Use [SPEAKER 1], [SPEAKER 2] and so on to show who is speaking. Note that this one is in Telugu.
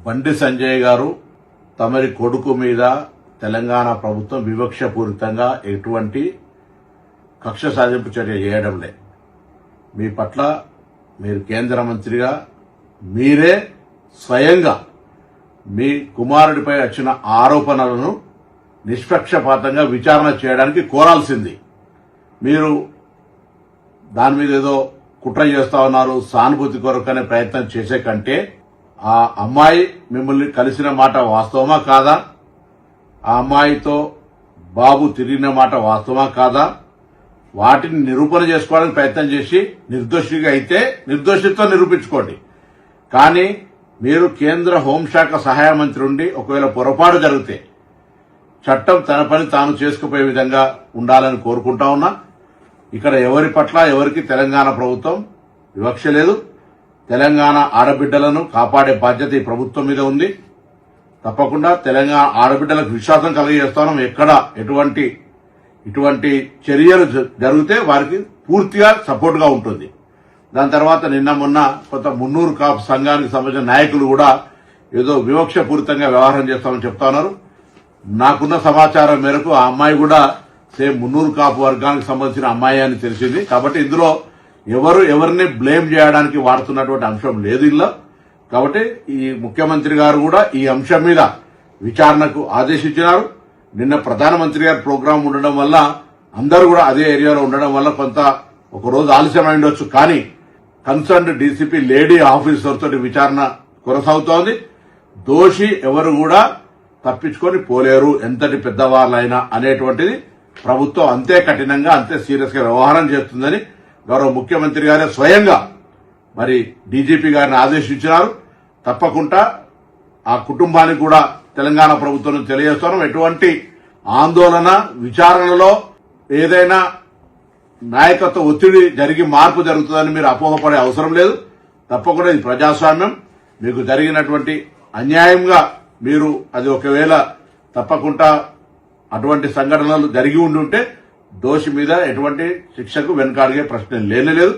[SPEAKER 1] బండి సంజయ్ గారు తమరి కొడుకు మీద తెలంగాణ ప్రభుత్వం వివక్షపూరితంగా ఎటువంటి కక్ష సాధింపు చర్య చేయడంలే. మీ పట్ల మీరు కేంద్ర మంత్రిగా మీరే స్వయంగా మీ కుమారుడిపై వచ్చిన ఆరోపణలను నిష్పక్షపాతంగా విచారణ చేయడానికి కోరాల్సింది. మీరు దాని మీద ఏదో కుట్ర చేస్తా ఉన్నారు, సానుభూతి కొరకనే ప్రయత్నం చేసే కంటే ఆ అమ్మాయి మిమ్మల్ని కలిసిన మాట వాస్తవమా కాదా, ఆ అమ్మాయితో బాబు తిరిగిన మాట వాస్తవమా కాదా, వాటిని నిరూపణ చేసుకోవడానికి ప్రయత్నం చేసి నిర్దోషిగా అయితే నిర్దోషిత్వం నిరూపించుకోండి. కానీ మీరు కేంద్ర హోంశాఖ సహాయ మంత్రి ఉండి ఒకవేళ పొరపాటు జరిగితే చట్టం తన పని తాను చేసుకుపోయే విధంగా ఉండాలని కోరుకుంటా ఉన్నా. ఇక్కడ ఎవరి పట్ల ఎవరికి తెలంగాణ ప్రభుత్వం వివక్ష లేదు. తెలంగాణ ఆడబిడ్డలను కాపాడే బాధ్యత ఈ ప్రభుత్వం మీద ఉంది. తప్పకుండా తెలంగాణ ఆడబిడ్డలకు విశ్వాసం కలిగజేస్తాం. ఎక్కడ ఇటువంటి చర్యలు జరిగితే వారికి పూర్తిగా సపోర్ట్ గా ఉంటుంది. దాని తర్వాత నిన్న మొన్న కొంత మున్నూరు కాపు సంఘానికి సంబంధించిన నాయకులు కూడా ఏదో వివక్షపూరితంగా వ్యవహారం చేస్తామని చెప్తా ఉన్నారు. నాకున్న సమాచారం మేరకు ఆ అమ్మాయి కూడా సేమ్ మున్నూరు కాపు వర్గానికి సంబంధించిన అమ్మాయి అని తెలిసింది. కాబట్టి ఇందులో ఎవరిని బ్లేమ్ చేయడానికి వాడుతున్నటువంటి అంశం లేదు ఇందులో. కాబట్టి ఈ ముఖ్యమంత్రి గారు కూడా ఈ అంశం మీద విచారణకు ఆదేశించినారు. నిన్న ప్రధానమంత్రి గారి ప్రోగ్రాం ఉండడం వల్ల అందరూ కూడా అదే ఏరియాలో ఉండడం వల్ల కొంత ఒక రోజు ఆలస్యం ఉండొచ్చు. కానీ కన్సర్న్డ్ డీసీపీ లేడీ ఆఫీసర్ తోటి విచారణ కొనసాగుతోంది. దోషి ఎవరు కూడా తప్పించుకొని పోలేరు, ఎంతటి పెద్దవాళ్ళైనా అనేటువంటిది ప్రభుత్వం అంతే కఠినంగా అంతే సీరియస్ గా వ్యవహారం చేస్తుందని గౌరవ ముఖ్యమంత్రి గారే స్వయంగా మరి డీజీపీ గారిని ఆదేశించినారు. తప్పకుండా ఆ కుటుంబానికి కూడా తెలంగాణ ప్రభుత్వం తెలియజేస్తున్నాం. ఎటువంటి ఆందోళన విచారణలో ఏదైనా నాయకత్వ ఒత్తిడి జరిగి మార్పు జరుగుతుందని మీరు అపోహపడే అవసరం లేదు. తప్పకుండా ఇది ప్రజాస్వామ్యం. మీకు జరిగినటువంటి అన్యాయంగా మీరు అది ఒకవేళ తప్పకుండా అటువంటి సంఘటనలు జరిగి ఉండుంటే దోషి మీద ఎటువంటి శిక్షకు వెనుకాడిగే ప్రశ్న లేనే లేదు.